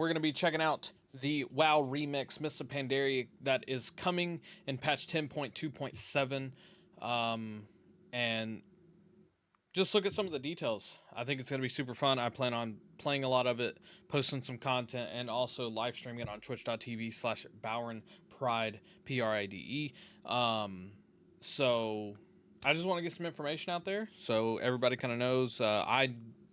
We're going to be checking out the WoW Remix Mists of Pandaria that is coming in patch 10.2.7. And just look at some of the details. I think it's going to be super fun. I plan on playing a lot of it, posting some content, and also live streaming it on twitch.tv/Balran Pride, Pride. So I just want to get some information out there so everybody kind of knows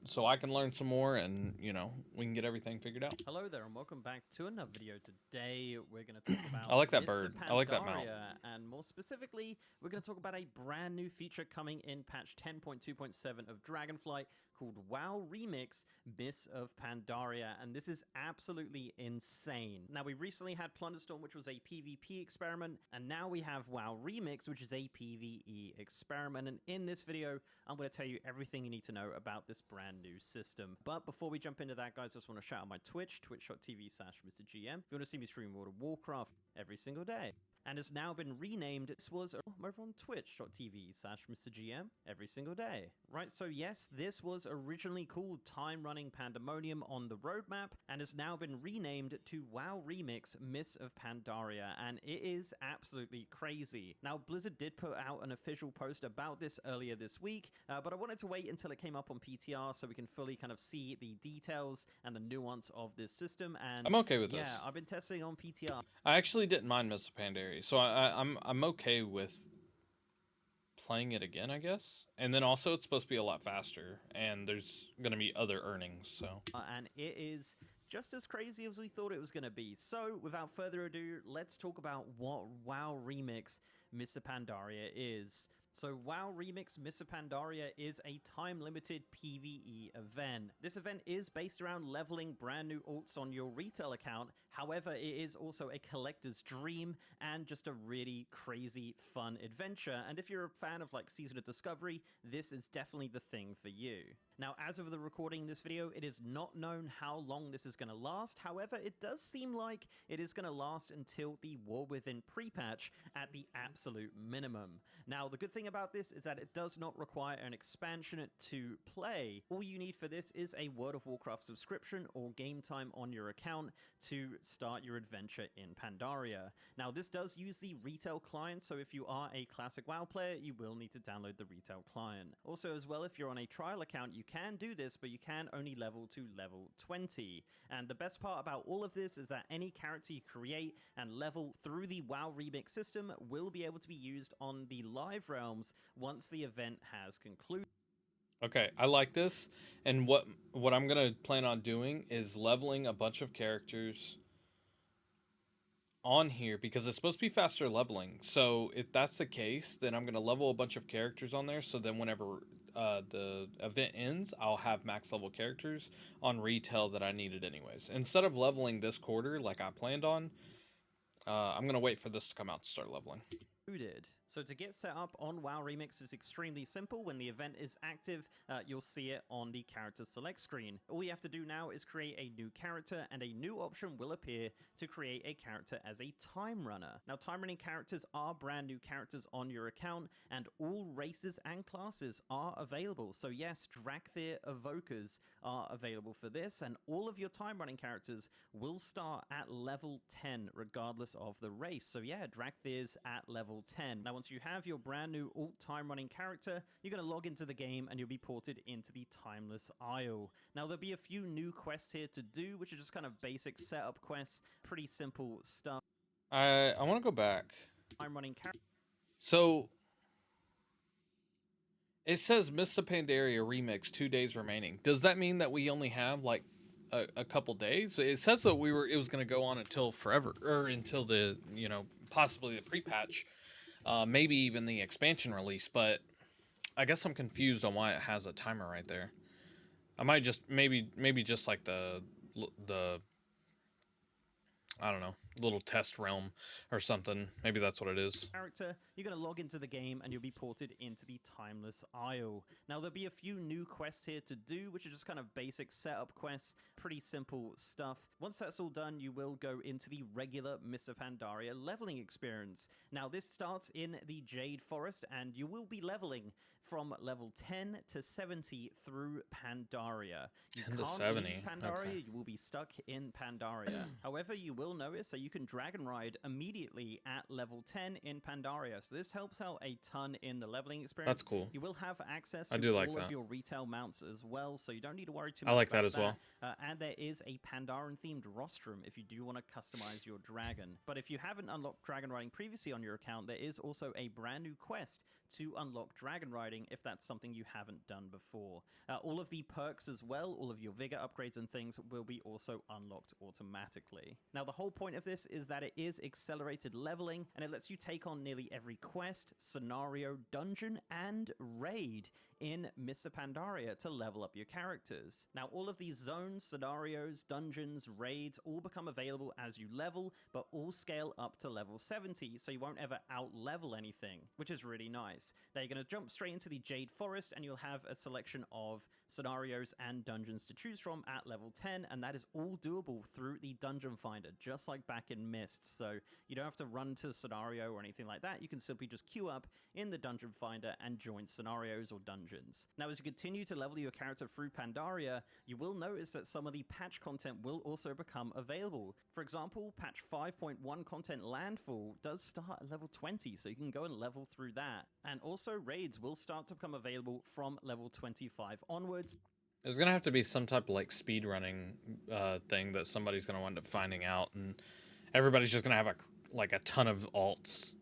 so I can learn some more and, you know, we can get everything figured out. Hello there and welcome back to another video. Today we're going to talk about I like that Mists of bird. I like that mount. Pandaria, and more specifically, we're going to talk about a brand new feature coming in patch 10.2.7 of Dragonflight called WoW Remix Mists of Pandaria, and this is absolutely insane. Now, we recently had Plunderstorm, which was a PvP experiment, and now we have WoW Remix, which is a PvE experiment, and in this video, I'm going to tell you everything you need to know about this brand new system. But before we jump into that, guys, I just want to shout out my Twitch, twitch.tv/MrGM. If you want to see me stream World of Warcraft every single day. And has now been renamed. This was over on twitch.tv/MrGM every single day. Right, so yes, this was originally called Time Running Pandemonium on the roadmap and has now been renamed to WoW Remix Mists of Pandaria, and it is absolutely crazy. Now, Blizzard did put out an official post about this earlier this week, but I wanted to wait until it came up on PTR so we can fully kind of see the details and the nuance of this system. And I'm okay with this. Yeah, I've been testing on PTR. I actually didn't mind Mists of Pandaria, so I'm okay with playing it again, I guess. And then also it's supposed to be a lot faster, and there's going to be other earnings, so. And it is just as crazy as we thought it was going to be. So, without further ado, let's talk about what WoW Remix Mists of Pandaria is. So WoW Remix Mists of Pandaria is a time-limited PvE event. This event is based around leveling brand new alts on your retail account. However, it is also a collector's dream and just a really crazy fun adventure. And if you're a fan of like Season of Discovery, this is definitely the thing for you. Now, as of the recording of this video, it is not known how long this is going to last. However, it does seem like it is going to last until the War Within pre-patch at the absolute minimum. Now, the good thing about this is that it does not require an expansion to play. All you need for this is a World of Warcraft subscription or game time on your account to start your adventure in Pandaria. Now, this does use the retail client, so if you are a classic WoW player, you will need to download the retail client. Also, as well, if you're on a trial account, you can do this, but you can only level to level 20. And the best part about all of this is that any character you create and level through the WoW Remix system will be able to be used on the live realms once the event has concluded. Okay, I like this, and what I'm gonna plan on doing is leveling a bunch of characters on here because it's supposed to be faster leveling. So if that's the case, then I'm gonna level a bunch of characters on there. So then whenever the event ends, I'll have max level characters on retail that I needed anyways. Instead of leveling this quarter like I planned on, I'm gonna wait for this to come out to start leveling. So to get set up on WoW Remix is extremely simple. When the event is active, you'll see it on the character select screen. All you have to do now is create a new character, and a new option will appear to create a character as a time runner. Now, time running characters are brand new characters on your account, and all races and classes are available. So yes, Drakthir Evokers are available for this, and all of your time running characters will start at level 10 regardless of the race. So yeah, Drakthir's at level 10. Now, once you have your brand new alt time running character, you're going to log into the game and you'll be ported into the Timeless Isle. Now, there'll be a few new quests here to do, which are just kind of basic setup quests, pretty simple stuff. I want to go back. Time running character. So it says Mists of Pandaria Remix 2 days remaining. Does that mean that we only have like a couple days? It says that it was going to go on until forever, or until the, you know, possibly the pre-patch, maybe even the expansion release, but I guess I'm confused on why it has a timer right there. I might just maybe just like the I don't know, little test realm or something. Maybe that's what it is. Character, you're going to log into the game and you'll be ported into the Timeless Isle. Now, there'll be a few new quests here to do, which are just kind of basic setup quests, pretty simple stuff. Once that's all done, you will go into the regular Mists of Pandaria leveling experience. Now, this starts in the Jade Forest, and you will be leveling from level 10 to 70 through Pandaria. You 10 to can't 70. leave Pandaria, Okay. you will be stuck in Pandaria. However, you will notice that you can dragon ride immediately at level 10 in Pandaria. So this helps out a ton in the leveling experience. That's cool. You will have access I to do like all of that. your retail mounts as well, so you don't need to worry too I much like about that as well. And there is a Pandaren themed rostrum if you do want to customize your dragon. But if you haven't unlocked dragon riding previously on your account, there is also a brand new quest to unlock dragon riding if that's something you haven't done before. All of the perks as well, all of your vigor upgrades and things will be also unlocked automatically. Now, the whole point of this is that it is accelerated leveling, and it lets you take on nearly every quest, scenario, dungeon, and raid in Mr. Pandaria to level up your characters. Now, all of these zones, scenarios, dungeons, raids all become available as you level, but all scale up to level 70, so you won't ever out-level anything, which is really nice. Now, you're going to jump straight into the Jade Forest, and you'll have a selection of scenarios and dungeons to choose from at level 10, and that is all doable through the Dungeon Finder, just like back in Myst. So you don't have to run to scenario or anything like that. You can simply just queue up in the Dungeon Finder and join scenarios or dungeons. Now, as you continue to level your character through Pandaria, you will notice that some of the patch content will also become available. For example, patch 5.1 content Landfall does start at level 20, so you can go and level through that. And also, raids will start to become available from level 25 onwards. There's gonna have to be some type of like speed running thing that somebody's gonna wind up finding out, and everybody's just gonna have a ton of alts.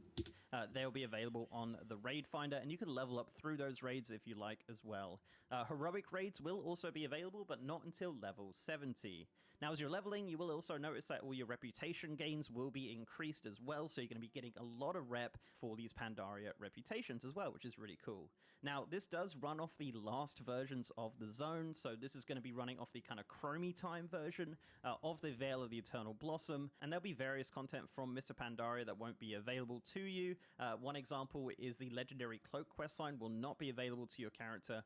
They'll be available on the Raid Finder, and you can level up through those raids if you like as well. Heroic raids will also be available, but not until level 70. Now, as you're leveling, you will also notice that all your reputation gains will be increased as well, so you're going to be getting a lot of rep for these Pandaria reputations as well, which is really cool. Now, this does run off the last versions of the zone, so this is going to be running off the kind of Chromie time version of the Veil of the Eternal Blossom, and there'll be various content from Mr. Pandaria that won't be available to you. One example is the legendary cloak quest line will not be available to your character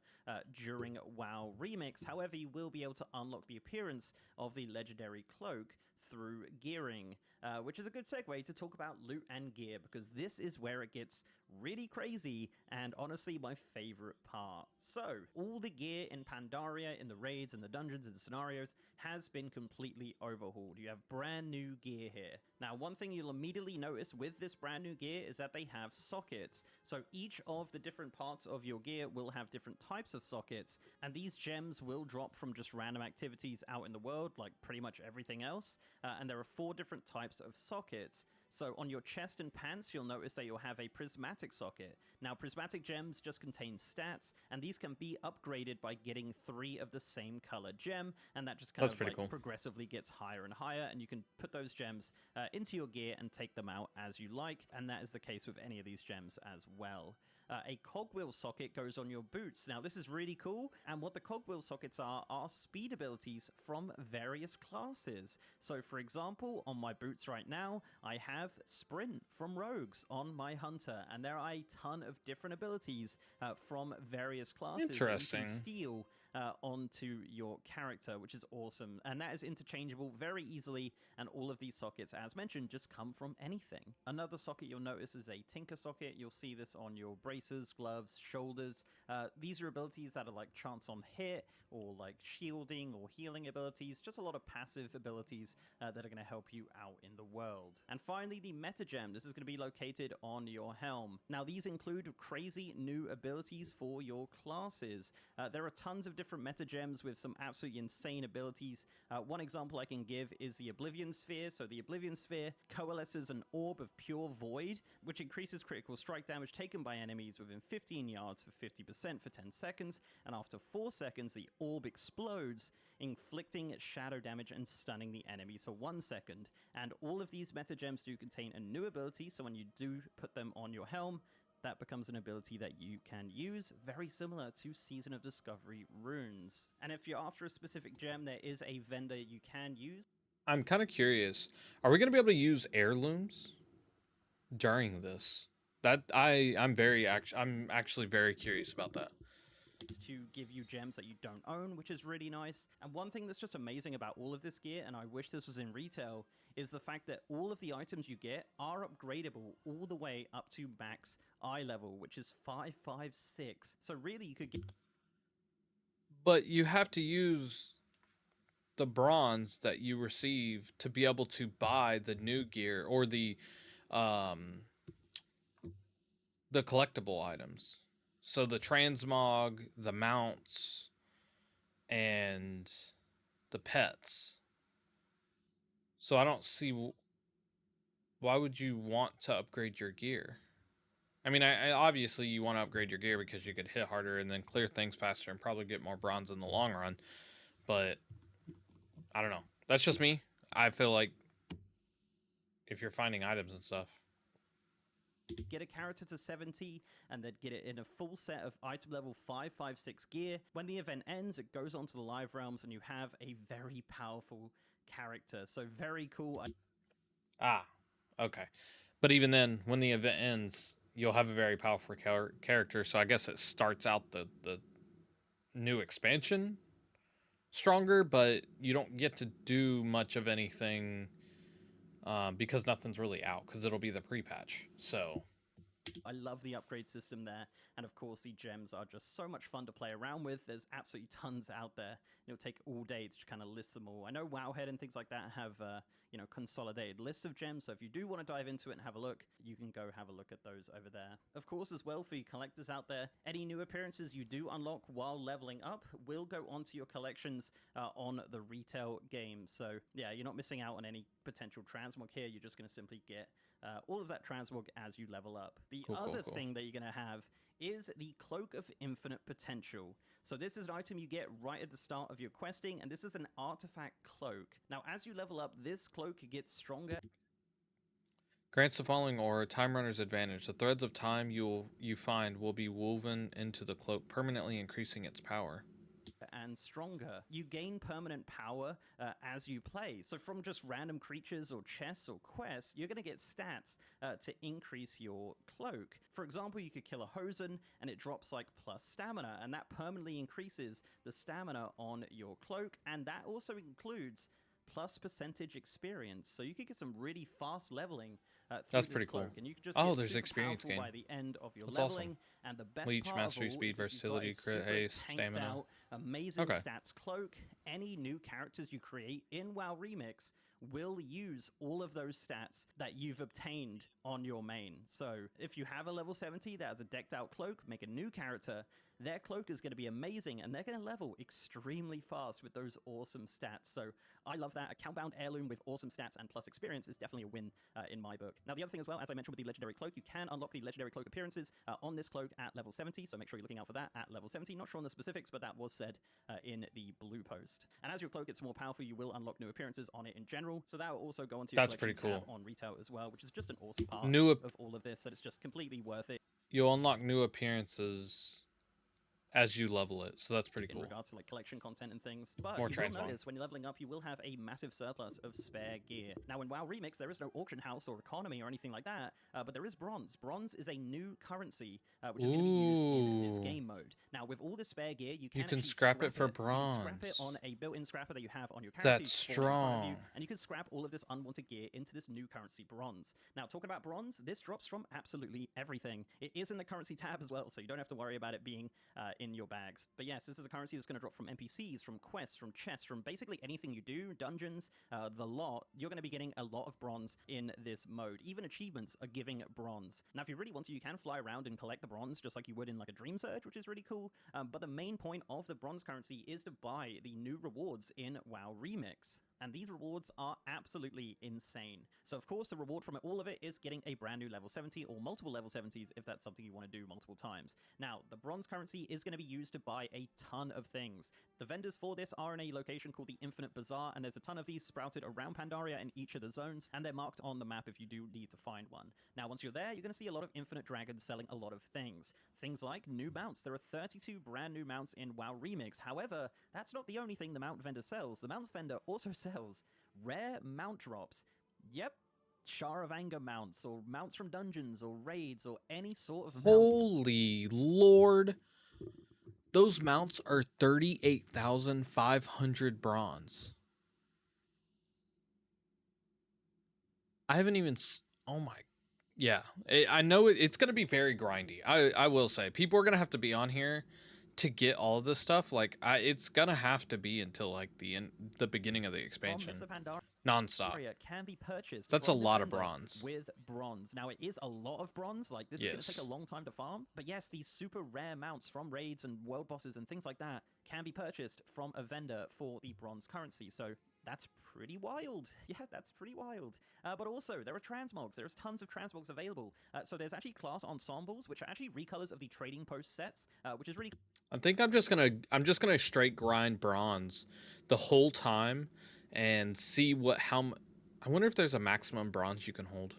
during WoW Remix. However, you will be able to unlock the appearance of the legendary cloak through gearing, which is a good segue to talk about loot and gear, because this is where it gets really crazy and honestly my favorite part. So, all the gear in Pandaria, in the raids and the dungeons and the scenarios, has been completely overhauled. You have brand new gear here. Now, one thing you'll immediately notice with this brand new gear is that they have sockets. So each of the different parts of your gear will have different types of sockets, and these gems will drop from just random activities out in the world, like pretty much everything else. And there are 4 different types of sockets. So on your chest and pants, you'll notice that you'll have a prismatic socket. Now, prismatic gems just contain stats, and these can be upgraded by getting 3 of the same color gem, and that just kind of like cool. progressively gets higher and higher, and you can put those gems into your gear and take them out as you like, and that is the case with any of these gems as well. A cogwheel socket goes on your boots. Now, this is really cool, and what the cogwheel sockets are speed abilities from various classes. So, for example, on my boots right now, I have Sprint from Rogues on my Hunter, and there are a ton of different abilities from various classes that you Interesting. can steal onto your character, which is awesome. And that is interchangeable very easily, and all of these sockets, as mentioned, just come from anything. Another socket you'll notice is a Tinker socket. You'll see this on your braces, gloves, shoulders. These are abilities that are like chance on hit, or like shielding or healing abilities, just a lot of passive abilities that are going to help you out in the world. And finally, the meta gem. This is going to be located on your helm. Now, these include crazy new abilities for your classes. There are tons of different meta gems with some absolutely insane abilities. One example I can give is the Oblivion Sphere. So the Oblivion Sphere coalesces an orb of pure void, which increases critical strike damage taken by enemies within 15 yards for 50% for 10 seconds, and after 4 seconds the orb explodes, inflicting shadow damage and stunning the enemies for 1 second. And all of these meta gems do contain a new ability, so when you do put them on your helm, that becomes an ability that you can use, very similar to Season of Discovery runes. And if you're after a specific gem, there is a vendor you can use. I'm kind of curious. Are we going to be able to use heirlooms during this? I'm actually very curious about that. to give you gems that you don't own, which is really nice. And one thing that's just amazing about all of this gear, and I wish this was in retail, is the fact that all of the items you get are upgradable all the way up to max eye level, which is 556. So really, you could get. But you have to use the bronze that you receive to be able to buy the new gear or um the collectible items. So the transmog, the mounts, and the pets. So I don't see why would you want to upgrade your gear. I mean, I obviously you want to upgrade your gear because you could hit harder and then clear things faster and probably get more bronze in the long run. But I don't know. That's just me. I feel like if you're finding items and stuff, Get a character to 70 and then get it in a full set of item level 556 gear. When the event ends, it goes on to the live realms and you have a very powerful character. So very cool. okay. But even then, when the event ends, you'll have a very powerful character. So I guess it starts out the new expansion stronger, but you don't get to do much of anything because nothing's really out because it'll be the pre-patch. So I love the upgrade system there. And of course, the gems are just so much fun to play around with. There's absolutely tons out there. It'll take all day to kind of list them all. I know Wowhead and things like that have, consolidated lists of gems. So if you do want to dive into it and have a look, you can go have a look at those over there. Of course, as well, for you collectors out there, any new appearances you do unlock while leveling up will go onto your collections on the retail game. So yeah, you're not missing out on any potential transmog here. You're just going to simply get all of that transmog as you level up. The other thing that you're going to have is the Cloak of Infinite Potential. So this is an item you get right at the start of your questing, and this is an artifact cloak. Now, as you level up, this cloak gets stronger. grants the following aura: Time Runner's Advantage. The threads of time you find will be woven into the cloak, permanently increasing its power. And stronger. You gain permanent power as you play. So from just random creatures or chests or quests, you're going to get stats to increase your cloak. For example, you could kill a Hosen and it drops like plus stamina, and that permanently increases the stamina on your cloak, and that also includes plus percentage experience. So you could get some really fast leveling through That's this pretty cloak, cool. and you could just Oh, get there's super experience powerful gain. by the end of your That's leveling. awesome. And the best Leech, part mastery, of all speed, is if you've got versatility, a crit super haste, tanked stamina. out, amazing Okay. stats cloak, any new characters you create in WoW Remix will use all of those stats that you've obtained on your main. So if you have a level 70 that has a decked out cloak, make a new character, their cloak is going to be amazing, and they're going to level extremely fast with those awesome stats. So I love that. A Calbound heirloom with awesome stats and plus experience is definitely a win in my book. Now, the other thing as well, as I mentioned with the legendary cloak, you can unlock the legendary cloak appearances on this cloak at level 70, so make sure you're looking out for that at level 70. Not sure on the specifics, but that was said in the blue post. And as your cloak gets more powerful, you will unlock new appearances on it in general, so that will also go onto your That's pretty collections tab cool. on retail as well, which is just an awesome part of all of this, that it's just completely worth it. You'll unlock new appearances as you level it, so that's pretty In cool. regards to like collection content and things. But More you will transmog. notice when you're leveling up, you will have a massive surplus of spare gear. Now in WoW Remix, there is no auction house or economy or anything like that, but there is bronze. Bronze is a new currency which is going to be used in this game mode. Now with all the spare gear, you can actually scrap it for You can scrap it bronze. on a built-in scrapper that you have on your character. That's You spawn it in front of you, strong. and you can scrap all of this unwanted gear into this new currency, bronze. Now talking about bronze, this drops from absolutely everything. It is in the currency tab as well, so you don't have to worry about it being in your bags. But yes, this is a currency that's going to drop from NPCs, from quests, from chests, from basically anything you do, dungeons, the lot. You're going to be getting a lot of bronze in this mode. Even achievements are giving bronze. Now, if you really want to, you can fly around and collect the bronze just like you would in like a Dream Surge, which is really cool. But the main point of the bronze currency is to buy the new rewards in WoW Remix. And these rewards are absolutely insane. So of course, the reward from all of it is getting a brand new level 70 or multiple level 70s if that's something you want to do multiple times. Now, the bronze currency is going to be used to buy a ton of things. The vendors for this are in a location called the Infinite Bazaar, and there's a ton of these sprouted around Pandaria in each of the zones, and they're marked on the map if you do need to find one. Now, once you're there, you're going to see a lot of Infinite Dragons selling a lot of things. Things like new mounts. There are 32 brand new mounts in WoW Remix. However, that's not the only thing the mount vendor sells. The mount vendor also sells rare mount drops. Yep. Char of Anger mounts, or mounts from dungeons, or raids, or any sort of mount. Holy Lord. Those mounts are 38,500 bronze. I haven't even. Oh my. Yeah, I know it's going to be very grindy. I will say people are going to have to be on here to get all of this stuff. Like it's going to have to be until like the beginning of the expansion. From Mr. Nonstop. Pandaria can be purchased. That's a from this lot of vendor bronze. with bronze. Now it is a lot of bronze. Like this is going to take a long time to farm. But yes, these super rare mounts from raids and world bosses and things like that can be purchased from a vendor for the bronze currency. So that's pretty wild. Yeah, that's pretty wild. But also, there are transmogs. There's tons of transmogs available. So there's actually class ensembles, which are actually recolors of the trading post sets, which is really. I think I'm just gonna straight grind bronze the whole time and see I wonder if there's a maximum bronze you can hold.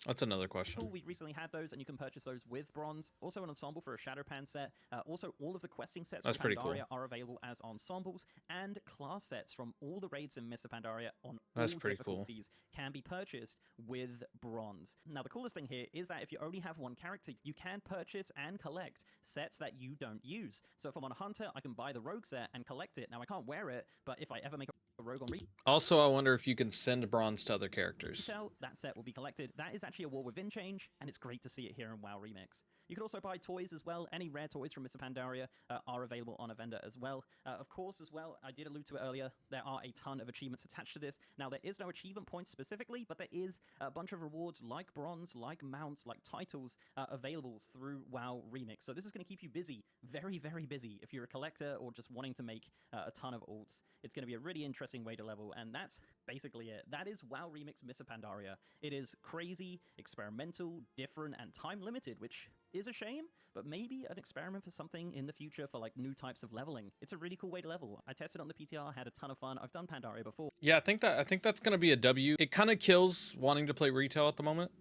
That's another question. We recently had those, and you can purchase those with bronze. Also, an ensemble for a Shadow Pan set. Also, all of the questing sets That's from pretty Pandaria cool. are available as ensembles, and class sets from all the raids in Mr. Pandaria on That's all pretty cool. difficulties can be purchased with bronze. Now, the coolest thing here is that if you only have one character, you can purchase and collect sets that you don't use. So if I'm on a hunter, I can buy the rogue set and collect it. Now, I can't wear it, but if I ever make a rogue on Also, I wonder if you can send bronze to other characters. retail, that set will be collected. That is actually a War Within change, and it's great to see it here in WoW Remix. You can also buy toys as well. Any rare toys from Mr. Pandaria are available on a vendor as well. Of course, as well, I did allude to it earlier, there are a ton of achievements attached to this. Now, there is no achievement points specifically, but there is a bunch of rewards like bronze, like mounts, like titles available through WoW Remix. So this is going to keep you busy, very, very busy, if you're a collector or just wanting to make a ton of alts. It's going to be a really interesting way to level, and that's basically it. That is WoW Remix Mr. Pandaria. It is crazy, experimental, different, and time limited, which is a shame, but maybe an experiment for something in the future for like new types of leveling. It's a really cool way to level. I tested on the PTR, had a ton of fun. I've done Pandaria before. Yeah, I think that's gonna be a W. It kind of kills wanting to play retail at the moment,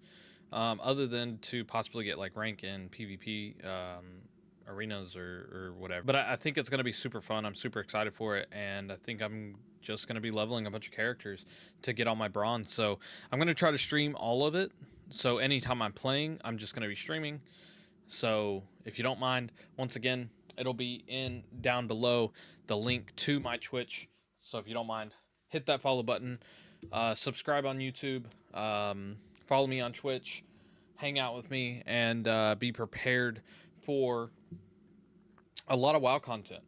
other than to possibly get like rank in PvP arenas or whatever. But I think it's gonna be super fun. I'm super excited for it, and I think I'm just gonna be leveling a bunch of characters to get all my bronze. So I'm gonna try to stream all of it. So anytime I'm playing, I'm just gonna be streaming. So if you don't mind, once again, it'll be down below the link to my Twitch. So if you don't mind, hit that follow button, subscribe on YouTube, follow me on Twitch, hang out with me, and be prepared for a lot of WoW content.